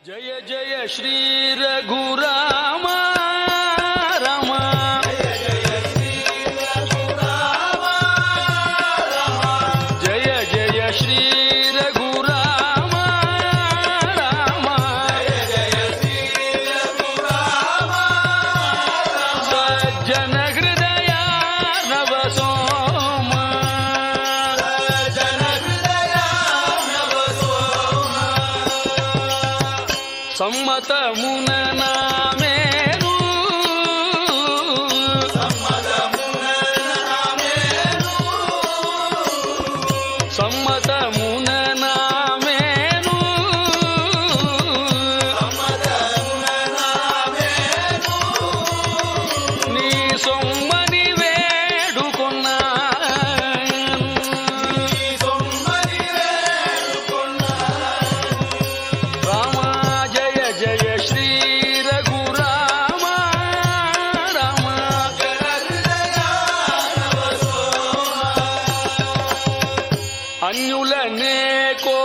జయ జయ శ్రీ రఘురామ రామ జయ జయ శ్రీ రఘురామ రామ సజ్జన హృదయ నవ సోమ సమ్మతమున నామేను సమ్మతమున నామేను నీ సొమ్మని వేడుకొన్నా రామ జయ జయ శ్రీ రఘురామ రామ అన్యులనే కో